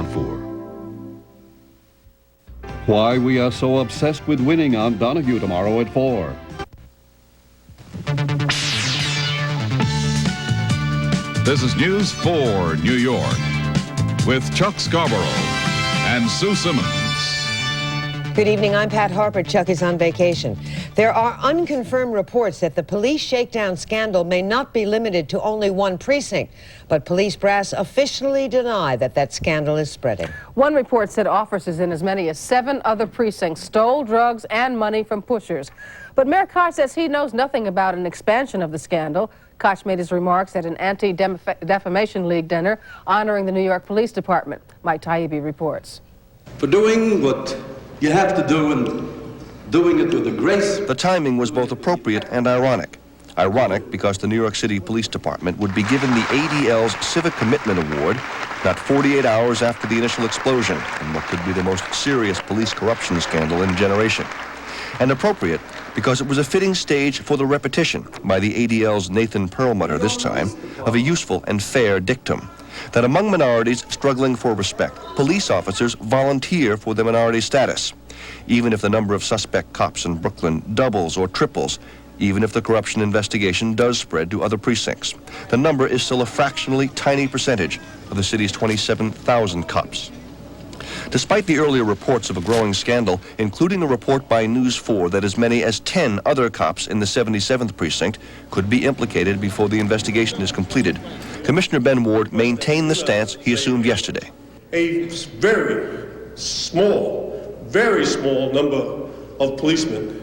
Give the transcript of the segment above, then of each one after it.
account for. Why we are so obsessed with winning on Donahue tomorrow at 4. This is News 4 New York with Chuck Scarborough and Sue Simmons. Good evening, I'm Pat Harper. Chuck is on vacation. There are unconfirmed reports that the police shakedown scandal may not be limited to only one precinct, but police brass officially deny that that scandal is spreading. One report said officers in as many as 7 other precincts stole drugs and money from pushers. But Mayor Koch says he knows nothing about an expansion of the scandal. Koch made his remarks at an anti-defamation league dinner honoring the New York Police Department. Mike Taibbi reports. For doing what you have to do and doing it with a grace. The timing was both appropriate and ironic. Ironic because the New York City Police Department would be given the ADL's Civic Commitment Award not 48 hours after the initial explosion in what could be the most serious police corruption scandal in a generation. And appropriate because it was a fitting stage for the repetition by the ADL's Nathan Perlmutter this time of a useful and fair dictum that among minorities struggling for respect, police officers volunteer for their minority status, even if the number of suspect cops in Brooklyn doubles or triples, even if the corruption investigation does spread to other precincts. The number is still a fractionally tiny percentage of the city's 27,000 cops. Despite the earlier reports of a growing scandal, including a report by News 4 that as many as 10 other cops in the 77th precinct could be implicated before the investigation is completed, Commissioner Ben Ward maintained the stance he assumed yesterday. A very small number of policemen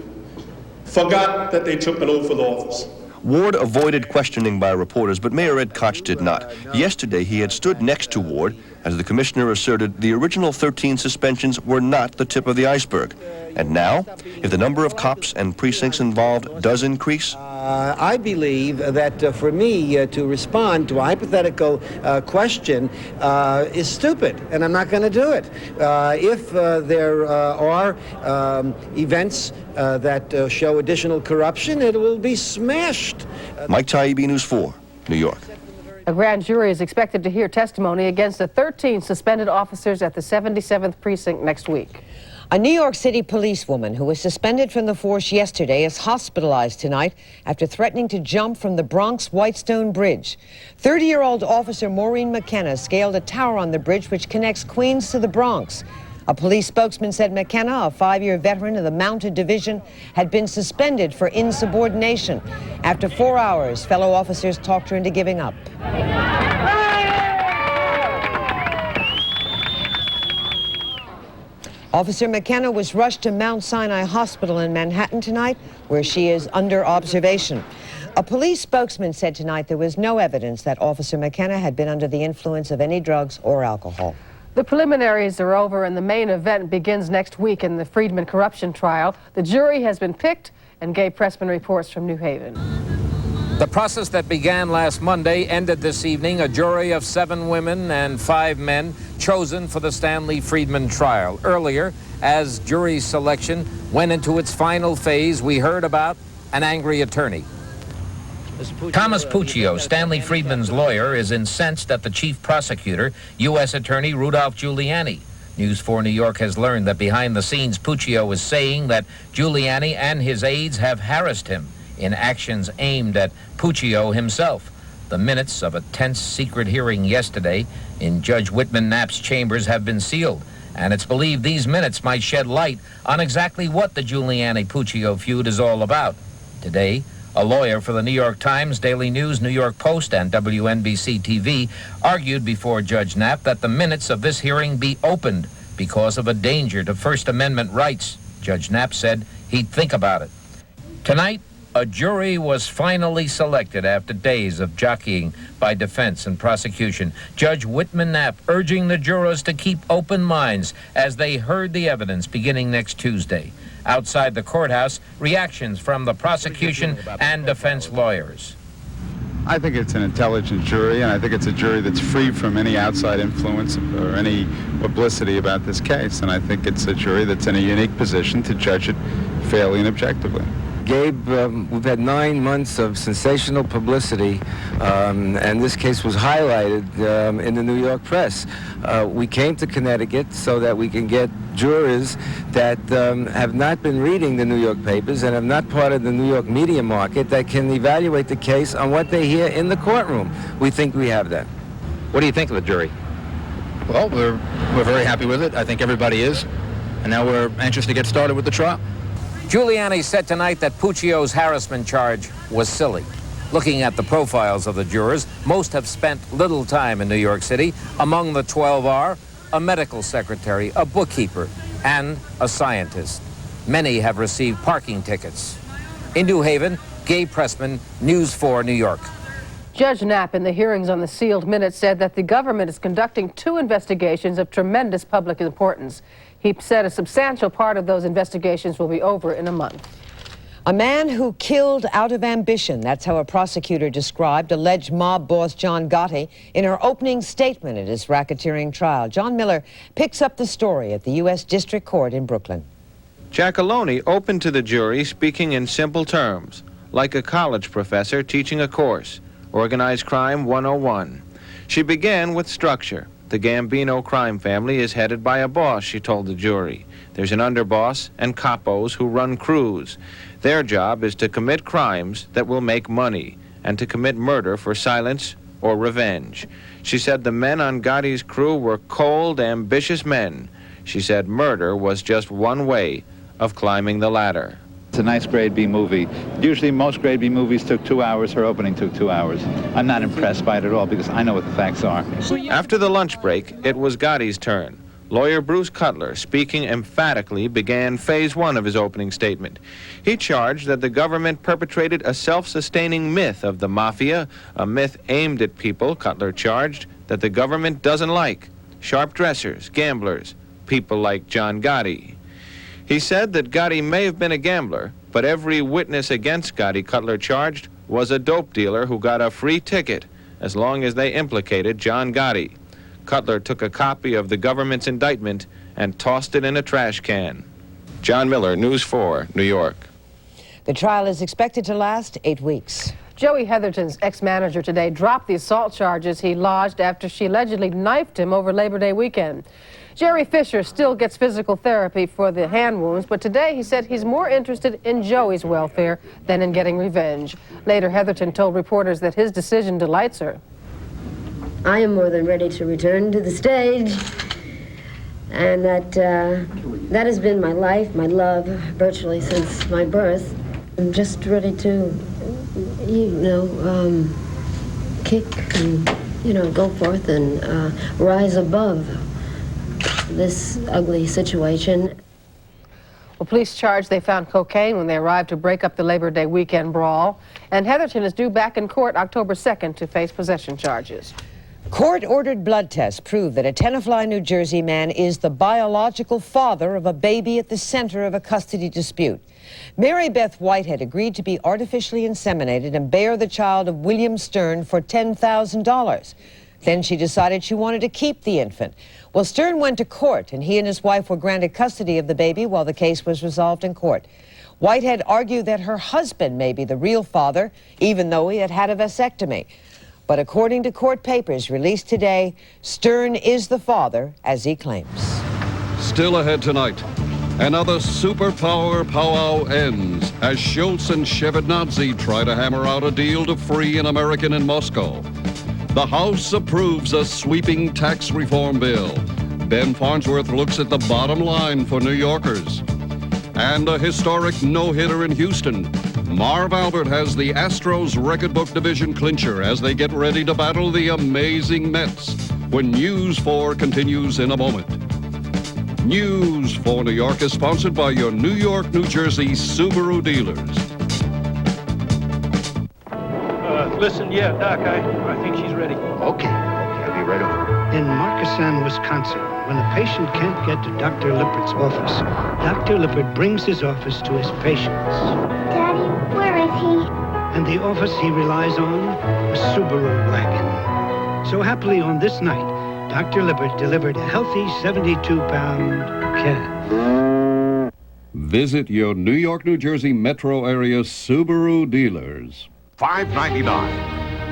forgot that they took an oath of office. Ward avoided questioning by reporters, but Mayor Ed Koch did not. Yesterday, he had stood next to Ward as the commissioner asserted the original 13 suspensions were not the tip of the iceberg. And now, if the number of cops and precincts involved does increase? I believe that for me to respond to a hypothetical question is stupid, and I'm not going to do it. If there are events that show additional corruption, it will be smashed. Mike Taibbi, News 4, New York. A grand jury is expected to hear testimony against the 13 suspended officers at the 77th precinct next week. A New York City policewoman who was suspended from the force yesterday is hospitalized tonight after threatening to jump from the Bronx Whitestone Bridge. 30-year-old officer Maureen McKenna scaled a tower on the bridge which connects Queens to the Bronx. A police spokesman said McKenna, a 5-year veteran of the Mounted Division, had been suspended for insubordination. After 4 hours, fellow officers talked her into giving up. Officer McKenna was rushed to Mount Sinai Hospital in Manhattan tonight, where she is under observation. A police spokesman said tonight there was no evidence that Officer McKenna had been under the influence of any drugs or alcohol. The preliminaries are over and the main event begins next week in the Friedman corruption trial. The jury has been picked, and Gabe Pressman reports from New Haven. The process that began last Monday ended this evening. A jury of 7 women and 5 men chosen for the Stanley Friedman trial. Earlier, as jury selection went into its final phase, we heard about an angry attorney. Thomas Puccio, Stanley Friedman's lawyer, is incensed at the chief prosecutor, U.S. Attorney Rudolph Giuliani. News 4 New York has learned that behind the scenes, Puccio is saying that Giuliani and his aides have harassed him in actions aimed at Puccio himself. The minutes of a tense secret hearing yesterday in Judge Whitman Knapp's chambers have been sealed, and it's believed these minutes might shed light on exactly what the Giuliani-Puccio feud is all about. Today, a lawyer for the New York Times, Daily News, New York Post, and WNBC TV argued before Judge Knapp that the minutes of this hearing be opened because of a danger to First Amendment rights. Judge Knapp said he'd think about it. Tonight, a jury was finally selected after days of jockeying by defense and prosecution. Judge Whitman Knapp urging the jurors to keep open minds as they heard the evidence beginning next Tuesday. Outside the courthouse, reactions from the prosecution and defense lawyers. I think it's an intelligent jury, and I think it's a jury that's free from any outside influence or any publicity about this case. And I think it's a jury that's in a unique position to judge it fairly and objectively. Gabe, we've had 9 months of sensational publicity, and this case was highlighted in the New York press. We came to Connecticut so that we can get jurors that have not been reading the New York papers and have not part of the New York media market that can evaluate the case on what they hear in the courtroom. We think we have that. What do you think of the jury? Well, we're very happy with it. I think everybody is. And now we're anxious to get started with the trial. Giuliani said tonight that Puccio's harassment charge was silly. Looking at the profiles of the jurors, most have spent little time in New York City. Among the 12 are a medical secretary, a bookkeeper, and a scientist. Many have received parking tickets. In New Haven, Gabe Pressman, News 4 New York. Judge Knapp, in the hearings on the sealed minutes, said that the government is conducting 2 investigations of tremendous public importance. He said a substantial part of those investigations will be over in a month. A man who killed out of ambition, that's how a prosecutor described alleged mob boss John Gotti in her opening statement at his racketeering trial. John Miller picks up the story at the U.S. District Court in Brooklyn. Giacalone opened to the jury speaking in simple terms, like a college professor teaching a course. Organized Crime 101. She began with structure. The Gambino crime family is headed by a boss, she told the jury. There's an underboss and capos who run crews. Their job is to commit crimes that will make money and to commit murder for silence or revenge. She said the men on Gotti's crew were cold, ambitious men. She said murder was just one way of climbing the ladder. It's a nice grade B movie. Usually most grade B movies took 2 hours. Her opening took 2 hours. I'm not impressed by it at all because I know what the facts are. After the lunch break, it was Gotti's turn. Lawyer Bruce Cutler, speaking emphatically, began phase 1 of his opening statement. He charged that the government perpetrated a self-sustaining myth of the mafia, a myth aimed at people, Cutler charged, that the government doesn't like. Sharp dressers, gamblers, people like John Gotti. He said that Gotti may have been a gambler, but every witness against Gotti, Cutler charged, was a dope dealer who got a free ticket as long as they implicated John Gotti. Cutler took a copy of the government's indictment and tossed it in a trash can. John Miller, News 4, New York. The trial is expected to last 8 weeks. Joey Heatherton's ex-manager today dropped the assault charges he lodged after she allegedly knifed him over Labor Day weekend. Jerry Fisher still gets physical therapy for the hand wounds, but today he said he's more interested in Joey's welfare than in getting revenge. Later, Heatherton told reporters that his decision delights her. I am more than ready to return to the stage, and that has been my life, my love, virtually since my birth. I'm just ready to, kick and, go forth and rise above this ugly situation. Well, police charged they found cocaine when they arrived to break up the Labor Day weekend brawl. And Heatherton is due back in court October 2nd to face possession charges. Court-ordered blood tests prove that a Tenafly, New Jersey man is the biological father of a baby at the center of a custody dispute. Mary Beth Whitehead agreed to be artificially inseminated and bear the child of William Stern for $10,000. Then she decided she wanted to keep the infant. Well, Stern went to court, and he and his wife were granted custody of the baby while the case was resolved in court. Whitehead argued that her husband may be the real father, even though he had had a vasectomy. But according to court papers released today, Stern is the father, as he claims. Still ahead tonight, another superpower powwow ends as Schultz and Shevardnadze try to hammer out a deal to free an American in Moscow. The House approves a sweeping tax reform bill. Ben Farnsworth looks at the bottom line for New Yorkers. And a historic no-hitter in Houston. Marv Albert has the Astros record book division clincher as they get ready to battle the amazing Mets when News 4 continues in a moment. News 4 New York is sponsored by your New York, New Jersey Subaru dealers. Listen, Doc, I think she's ready. Okay, I'll be right over. In Markesan, Wisconsin, when a patient can't get to Dr. Lippert's office, Dr. Lippert brings his office to his patients. Daddy, where is he? And the office he relies on, a Subaru wagon. So happily on this night, Dr. Lippert delivered a healthy 72-pound calf. Visit your New York, New Jersey metro area Subaru dealers. $5.99.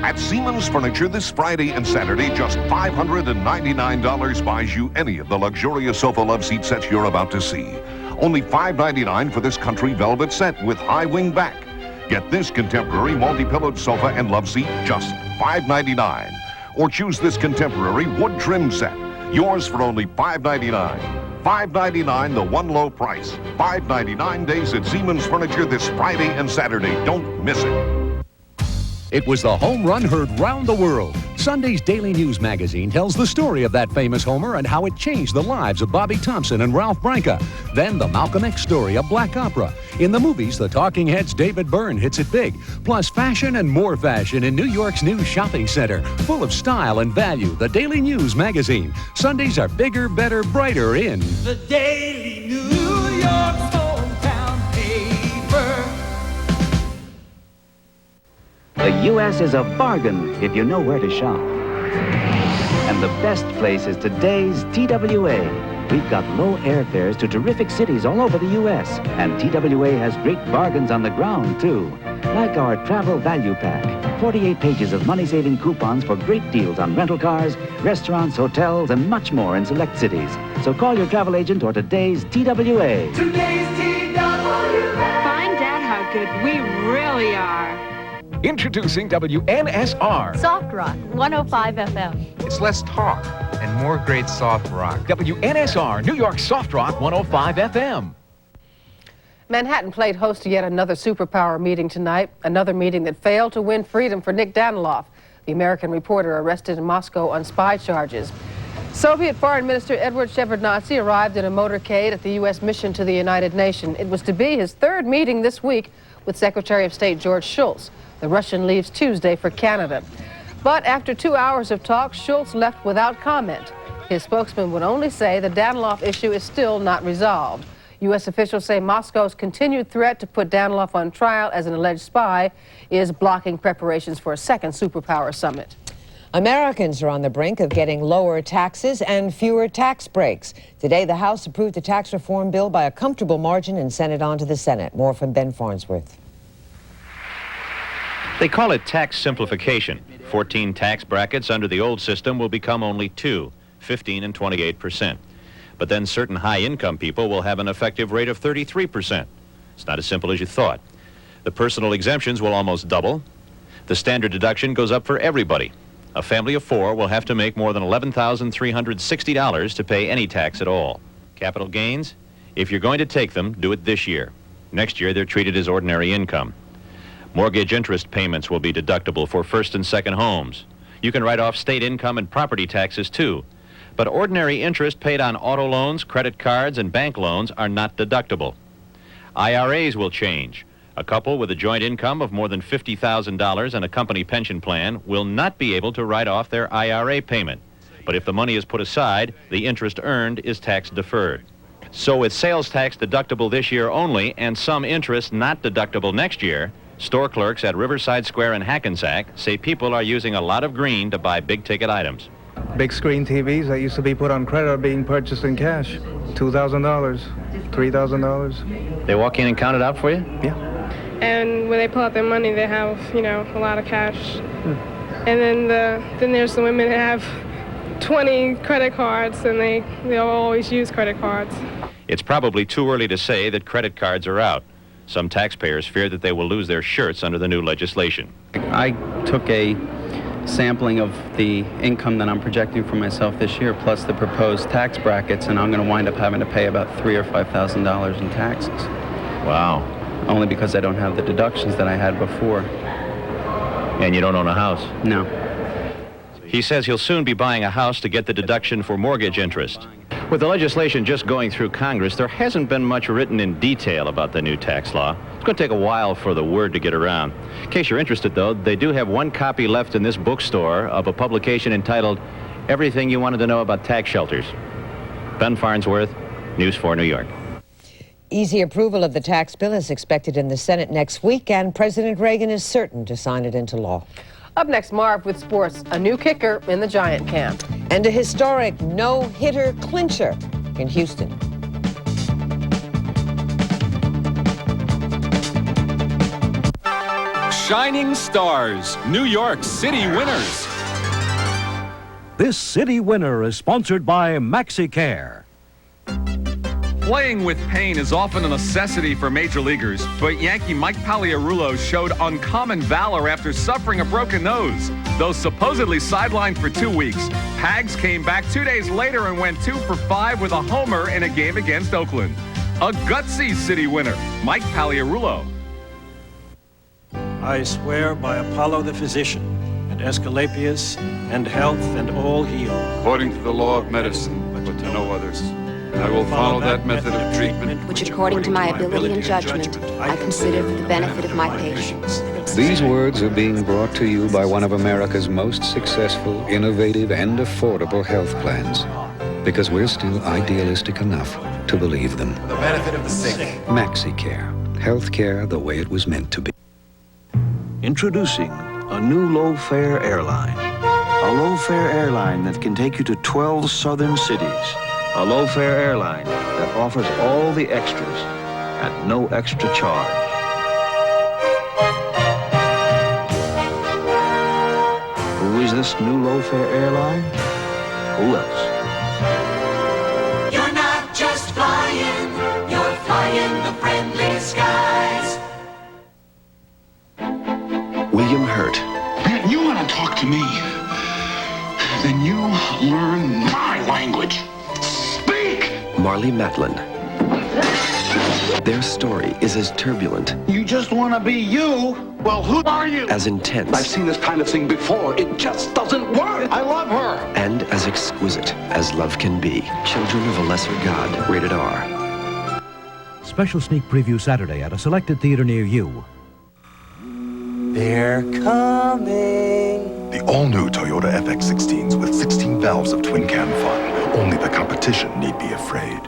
At Siemens Furniture this Friday and Saturday, just $599 buys you any of the luxurious sofa love seat sets you're about to see. Only $5.99 for this country velvet set with high wing back. Get this contemporary multi-pillowed sofa and love seat just $5.99. Or choose this contemporary wood trim set. Yours for only $5.99. $5.99, the one low price. $5.99 days at Siemens Furniture this Friday and Saturday. Don't miss it. It was the home run heard round the world. Sunday's Daily News magazine tells the story of that famous homer and how it changed the lives of Bobby Thompson and Ralph Branca. Then the Malcolm X story of Black Opera. In the movies, the Talking Heads' David Byrne hits it big. Plus fashion and more fashion in New York's new shopping center. Full of style and value, the Daily News magazine. Sundays are bigger, better, brighter in the Daily New York's hometown paper. The U.S. is a bargain if you know where to shop. And the best place is today's TWA. We've got low airfares to terrific cities all over the U.S. And TWA has great bargains on the ground, too. Like our Travel Value Pack. 48 pages of money-saving coupons for great deals on rental cars, restaurants, hotels, and much more in select cities. So call your travel agent or today's TWA. Today's TWA. Find out how good we really are. Introducing WNSR. Soft Rock, 105 FM. It's less talk and more great soft rock. WNSR, New York Soft Rock, 105 FM. Manhattan played host to yet another superpower meeting tonight, another meeting that failed to win freedom for Nick Daniloff, the American reporter arrested in Moscow on spy charges. Soviet Foreign Minister Edward Shevardnadze arrived in a motorcade at the U.S. mission to the United Nations. It was to be his third meeting this week with Secretary of State George Shultz. The Russian leaves Tuesday for Canada. But after 2 hours of talk, Shultz left without comment. His spokesman would only say the Daniloff issue is still not resolved. U.S. officials say Moscow's continued threat to put Daniloff on trial as an alleged spy is blocking preparations for a second superpower summit. Americans are on the brink of getting lower taxes and fewer tax breaks. Today, the House approved the tax reform bill by a comfortable margin and sent it on to the Senate. More from Ben Farnsworth. They call it tax simplification. 14 tax brackets under the old system will become only 2, 15 and 28%. But then certain high-income people will have an effective rate of 33%. It's not as simple as you thought. The personal exemptions will almost double. The standard deduction goes up for everybody. A family of 4 will have to make more than $11,360 to pay any tax at all. Capital gains? If you're going to take them, do it this year. Next year, they're treated as ordinary income. Mortgage interest payments will be deductible for first and second homes. You can write off state income and property taxes, too. But ordinary interest paid on auto loans, credit cards, and bank loans are not deductible. IRAs will change. A couple with a joint income of more than $50,000 and a company pension plan will not be able to write off their IRA payment. But if the money is put aside, the interest earned is tax deferred. So with sales tax deductible this year only and some interest not deductible next year, store clerks at Riverside Square in Hackensack say people are using a lot of green to buy big-ticket items. Big screen TVs that used to be put on credit are being purchased in cash. $2,000, $3,000. They walk in and count it out for you? Yeah. And when they pull out their money, they have, a lot of cash. And then there's the women that have 20 credit cards, and they'll always use credit cards. It's probably too early to say that credit cards are out. Some taxpayers fear that they will lose their shirts under the new legislation. I took a sampling of the income that I'm projecting for myself this year, plus the proposed tax brackets, and I'm going to wind up having to pay about $3,000 or $5,000 in taxes. Wow. Only because I don't have the deductions that I had before. And you don't own a house? No. He says he'll soon be buying a house to get the deduction for mortgage interest. With the legislation just going through Congress, there hasn't been much written in detail about the new tax law. It's going to take a while for the word to get around. In case you're interested, though, they do have one copy left in this bookstore of a publication entitled Everything You Wanted to Know About Tax Shelters. Ben Farnsworth, News 4 New York. Easy approval of the tax bill is expected in the Senate next week, and President Reagan is certain to sign it into law. Up next, Marv with sports, a new kicker in the Giant camp. And a historic no-hitter clincher in Houston. shining stars, New York City winners. This city winner is sponsored by MaxiCare. Playing with pain is often a necessity for major leaguers, but Yankee Mike Pagliarulo showed uncommon valor after suffering a broken nose. Though supposedly sidelined for 2 weeks, Pags came back 2 days later and went 2 for 5 with a homer in a game against Oakland. A gutsy city winner, Mike Pagliarulo. I swear by Apollo the physician, and Aesculapius, and health, and all heal. According to the law of medicine, but to no others. I will follow that method of treatment which, according to my ability and judgment, I consider for the benefit of my patients. These words are being brought to you by one of America's most successful, innovative, and affordable health plans. Because we're still idealistic enough to believe them. For the benefit of the sick. MaxiCare. Health care the way it was meant to be. Introducing a new low-fare airline. A low-fare airline that can take you to 12 southern cities. A low-fare airline that offers all the extras at no extra charge. Who is this new low-fare airline? Who else? You're not just flying, you're flying the friendly skies. William Hurt. Man, you want to talk to me? Then you learn my language. Marley Matlin. Their story is as turbulent. You just want to be you? Well, who are you? As intense. I've seen this kind of thing before. It just doesn't work. I love her. And as exquisite as love can be. Children of a Lesser God, rated R. Special sneak preview Saturday at a selected theater near you. They're coming. The all-new Toyota FX16s with 16 valves of twin-cam fun. Only the competition need be afraid.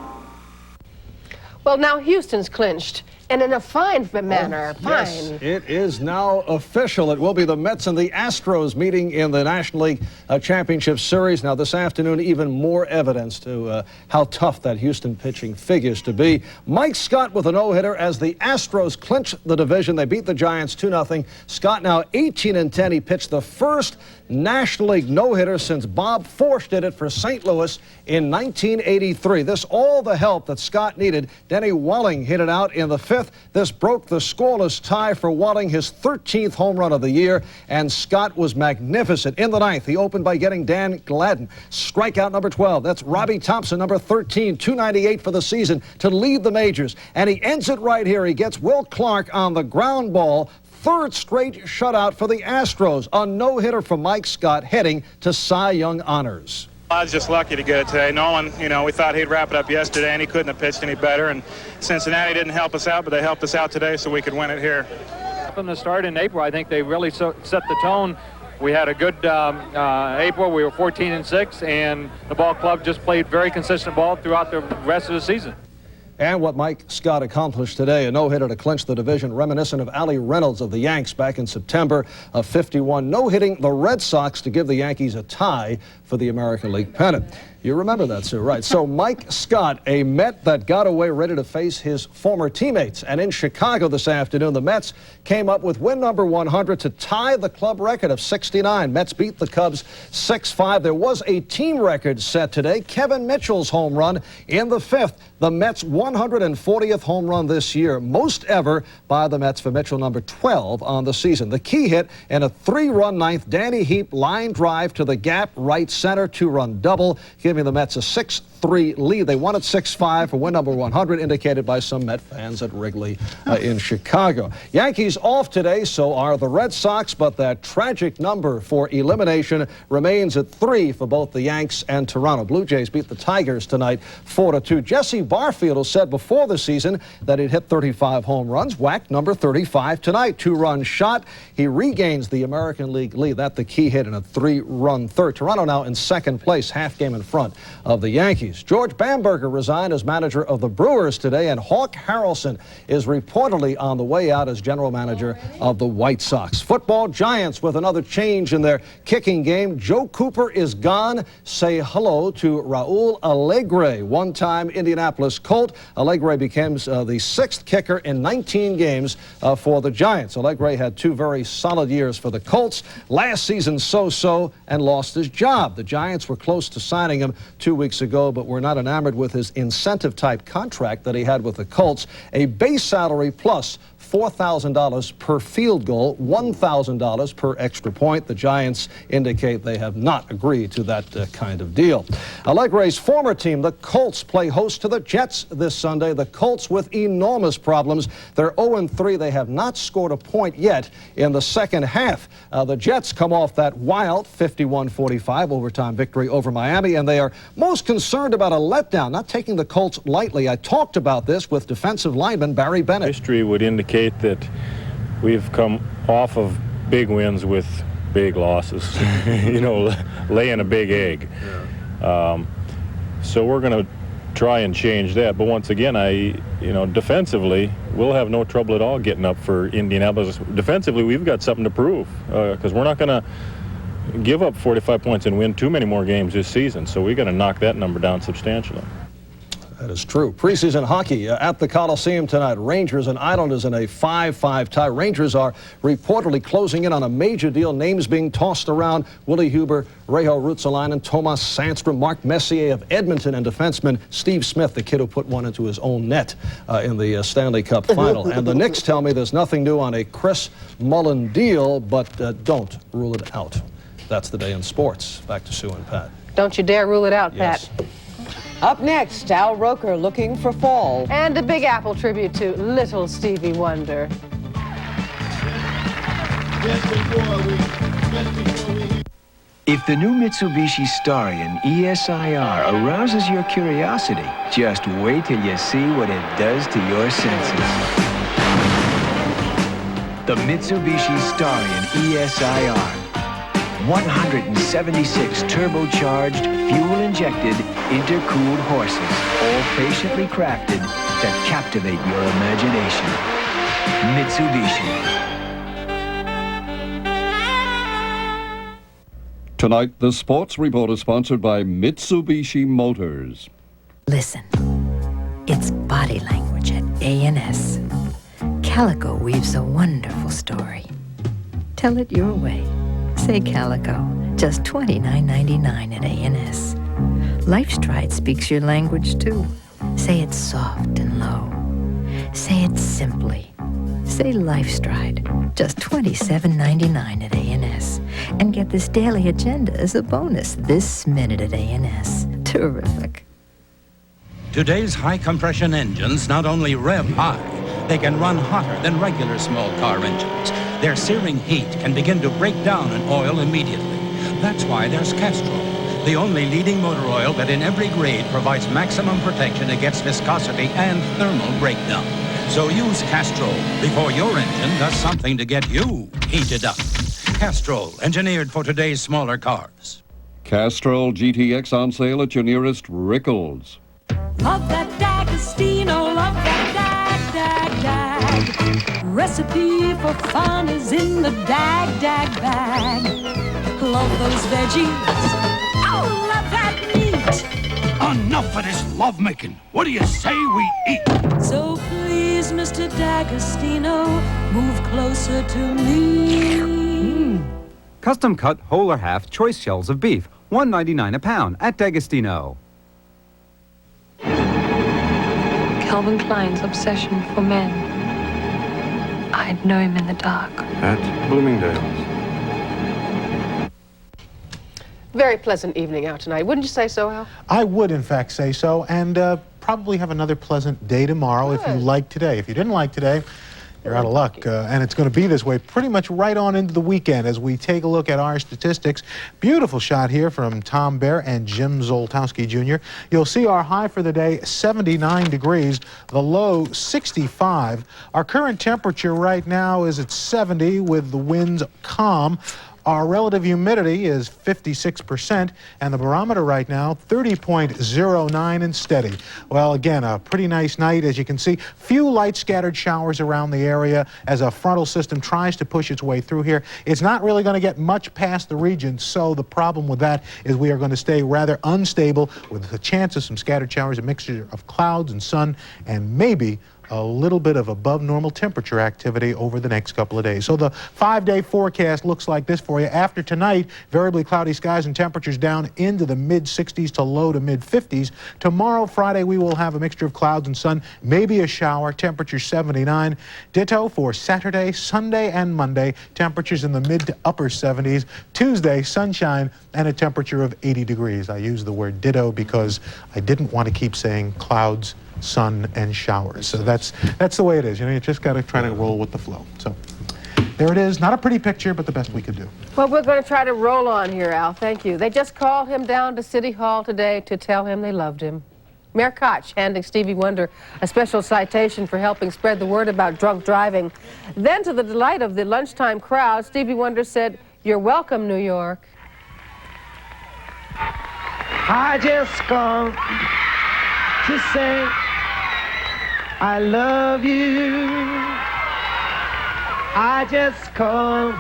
Well, now Houston's clinched, and in a fine manner. Yes, it is now official. It will be the Mets and the Astros meeting in the National League Championship Series. Now, this afternoon, even more evidence to how tough that Houston pitching figures to be. Mike Scott with a no-hitter as the Astros clinch the division. They beat the Giants 2-0. Scott now 18-10. He pitched the first National League no-hitter since Bob Forsch did it for St. Louis in 1983. This all the help that Scott needed. Denny Walling hit it out in the fifth. This broke the scoreless tie for Walling, his 13th home run of the year, and Scott was magnificent. In the ninth, he opened by getting Dan Gladden. Strikeout number 12. That's Robbie Thompson, number 13, 298 for the season to lead the majors. And he ends it right here. He gets Will Clark on the ground ball. Third straight shutout for the Astros. A no-hitter for Mike Scott heading to Cy Young honors. I was just lucky to get it today. Nolan, we thought he'd wrap it up yesterday, and he couldn't have pitched any better. And Cincinnati didn't help us out, but they helped us out today so we could win it here. From the start in April, I think they really set the tone. We had a good April. We were 14-6, and the ball club just played very consistent ball throughout the rest of the season. And what Mike Scott accomplished today, a no-hitter to clinch the division, reminiscent of Allie Reynolds of the Yanks back in September of '51, no-hitting the Red Sox to give the Yankees a tie for the American League pennant. You remember that, Sue, right? So Mike Scott, a Met that got away ready to face his former teammates. And in Chicago this afternoon, the Mets came up with win number 100 to tie the club record of 69. Mets beat the Cubs 6-5. There was a team record set today. Kevin Mitchell's home run in the fifth. The Mets' 140th home run this year, most ever by the Mets for Mitchell, number 12 on the season. The key hit in a 3-run ninth, Danny Heap line drive to the gap, right center, 2-run double, giving the Mets a 6-3 lead. They won at 6-5 for win number 100, indicated by some Met fans at Wrigley in Chicago. Yankees off today, so are the Red Sox, but that tragic number for elimination remains at 3 for both the Yanks and Toronto. Blue Jays beat the Tigers tonight 4-2. Jesse Barfield has said before the season that he'd hit 35 home runs, whacked number 35 tonight. 2-run shot. He regains the American League lead. That's the key hit in a 3-run third. Toronto now in second place, half game in front of the Yankees. George Bamberger resigned as manager of the Brewers today, and Hawk Harrelson is reportedly on the way out as general manager of the White Sox. Football Giants with another change in their kicking game. Joe Cooper is gone. Say hello to Raul Alegre, one-time Indianapolis Colt. Allegre becomes the sixth kicker in 19 games for the Giants. Allegre had two very solid years for the Colts. Last season, so-so, and lost his job. The Giants were close to signing him 2 weeks ago, but were not enamored with his incentive-type contract that he had with the Colts. A base salary plus $4,000 per field goal, $1,000 per extra point. The Giants indicate they have not agreed to that kind of deal. Allegre's former team, the Colts, play host to the Jets this Sunday. The Colts with enormous problems. They're 0-3. They have not scored a point yet in the second half. The Jets come off that wild 51-45 overtime victory over Miami, and they are most concerned about a letdown, not taking the Colts lightly. I talked about this with defensive lineman Barry Bennett. History would indicate that we've come off of big wins with big losses, you know, laying a big egg. So we're going to try and change that. But once again, defensively, we'll have no trouble at all getting up for Indianapolis. Defensively, we've got something to prove because we're not going to give up 45 points and win too many more games this season. So we got to knock that number down substantially. That is true. Preseason hockey at the Coliseum tonight. Rangers and Islanders in a 5-5 tie. Rangers are reportedly closing in on a major deal. Names being tossed around. Willie Huber, Reijo Ruotsalainen, Tomas Sandstrom, Mark Messier of Edmonton, and defenseman Steve Smith, the kid who put one into his own net in the Stanley Cup final. And the Knicks tell me there's nothing new on a Chris Mullin deal, but don't rule it out. That's the day in sports. Back to Sue and Pat. Don't you dare rule it out, Yes. Pat. Up next, Al Roker looking for fall. And a Big Apple tribute to little Stevie Wonder. If the new Mitsubishi Starion ESIR arouses your curiosity, just wait till you see what it does to your senses. The Mitsubishi Starion ESIR. 176 turbocharged, fuel-injected, intercooled horses, all patiently crafted to captivate your imagination. Mitsubishi. Tonight, the Sports Report is sponsored by Mitsubishi Motors. Listen, it's body language at A&S. Calico weaves a wonderful story. Tell it your way. Say Calico, just $29.99 at A&S. LifeStride speaks your language too. Say it soft and low. Say it simply. Say LifeStride, just $27.99 at A&S. And get this daily agenda as a bonus this minute at A&S. Terrific. Today's high-compression engines not only rev high, they can run hotter than regular small car engines. Their searing heat can begin to break down an oil immediately. That's why there's Castrol, the only leading motor oil that in every grade provides maximum protection against viscosity and thermal breakdown. So use Castrol before your engine does something to get you heated up. Castrol, engineered for today's smaller cars. Castrol GTX on sale at your nearest Rickles. Love that D'Agostino, love that dag. Recipe for fun is in the dag bag. Love those veggies, oh, love that meat. Enough of this lovemaking. What do you say we eat? So please, Mr. D'Agostino, move closer to me. Custom cut whole or half choice shells of beef, $1.99 a pound at D'Agostino. Calvin Klein's obsession for men. I'd know him in the dark. At Bloomingdale's. Very pleasant evening out tonight. Wouldn't you say so, Al? I would, in fact, say so, and probably have another pleasant day tomorrow if you like today. If you didn't like today, you're out of luck. And it's going to be this way pretty much right on into the weekend as we take a look at our statistics. Beautiful shot here from Tom Baer and Jim Zoltowski Jr. You'll see our high for the day, 79 degrees, the low, 65. Our current temperature right now is at 70 with the winds calm. Our relative humidity is 56%, and the barometer right now, 30.09 and steady. Well, again, a pretty nice night, as you can see. Few light scattered showers around the area as a frontal system tries to push its way through here. It's not really going to get much past the region, so the problem with that is we are going to stay rather unstable with a chance of some scattered showers, a mixture of clouds and sun, and maybe a little bit of above normal temperature activity over the next couple of days. So the 5-day forecast looks like this for you. After tonight, variably cloudy skies and temperatures down into the mid-60s to low to mid-50s. Tomorrow, Friday, we will have a mixture of clouds and sun, maybe a shower, temperature 79. Ditto for Saturday, Sunday, and Monday, temperatures in the mid to upper 70s. Tuesday, sunshine and a temperature of 80 degrees. I use the word ditto because I didn't want to keep saying clouds, sun, and showers. So that's the way it is. You know, you just got to try to roll with the flow. So there it is. Not a pretty picture, but the best we could do. Well, we're going to try to roll on here, Al. Thank you. They just called him down to City Hall today to tell him they loved him. Mayor Koch handing Stevie Wonder a special citation for helping spread the word about drunk driving. Then, to the delight of the lunchtime crowd, Stevie Wonder said, "You're welcome, New York." I just come to say I love you. I just come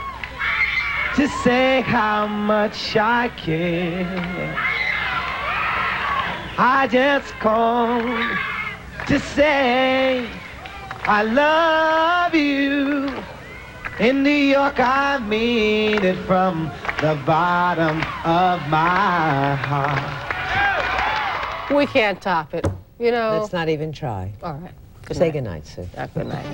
to say how much I care. I just come to say I love you. In New York, I mean it from the bottom of my heart. We can't top it, you know. Let's not even try. All right. Say goodnight, Sue. Good night.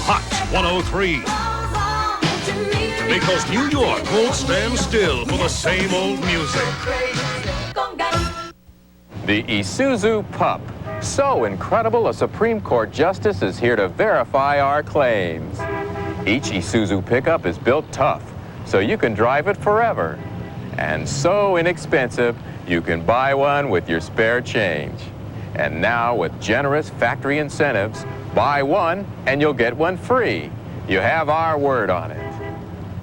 Hot 103. Because New York won't stand still for the same old music. The Isuzu Pup. So incredible, a Supreme Court justice is here to verify our claims. Each Isuzu pickup is built tough, so you can drive it forever. And so inexpensive, you can buy one with your spare change. And now, with generous factory incentives, buy one and you'll get one free. You have our word on it.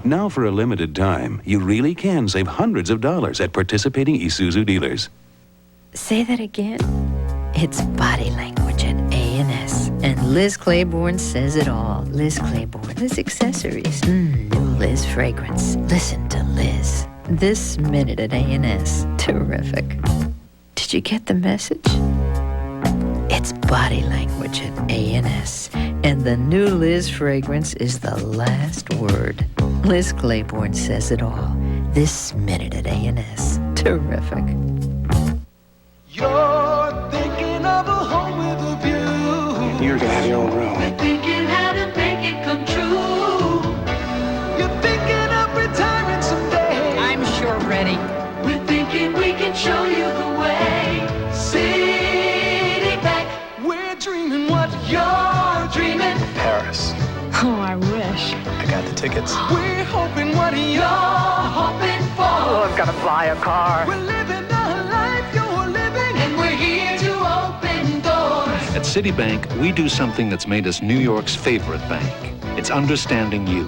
Now, for a limited time, you really can save hundreds of dollars at participating Isuzu dealers. Say that again. It's body language at A&S. And Liz Claiborne says it all. Liz Claiborne. Liz Accessories. New Liz fragrance. Listen to Liz. This minute at A&S. Terrific. Did you get the message? It's body language at A&S. And the new Liz fragrance is the last word. Liz Claiborne says it all. This minute at A&S. Terrific. You're thinking of a home with a view. You're gonna have your own room. We're thinking how to make it come true. You're thinking of retiring someday. I'm sure ready. We're thinking we can show you the way. Sitting back, we're dreaming what you're dreaming. Paris. Oh, I wish. I got the tickets. We're hoping what you're hoping for. Oh, I've got to buy a car. We're living the life you're living, and we're here to open doors. At Citibank, we do something that's made us New York's favorite bank. It's understanding you.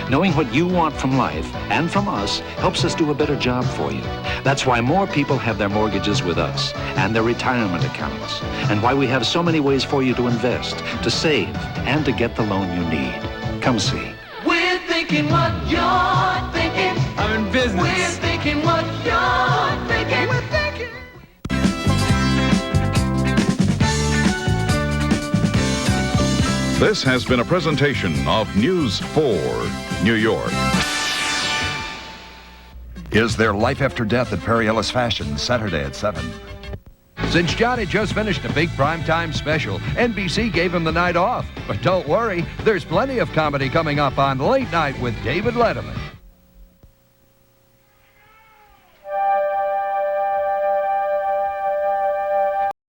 Knowing what you want from life and from us helps us do a better job for you. That's why more people have their mortgages with us and their retirement accounts, and why we have so many ways for you to invest, to save, and to get the loan you need. Come see. We're thinking what you're thinking. I'm in business. We're thinking what you're thinking. We're thinking. This has been a presentation of News 4 New York. Is there life after death at Perry Ellis Fashion, Saturday at 7? Since Johnny just finished a big primetime special, NBC gave him the night off. But don't worry, there's plenty of comedy coming up on Late Night with David Letterman.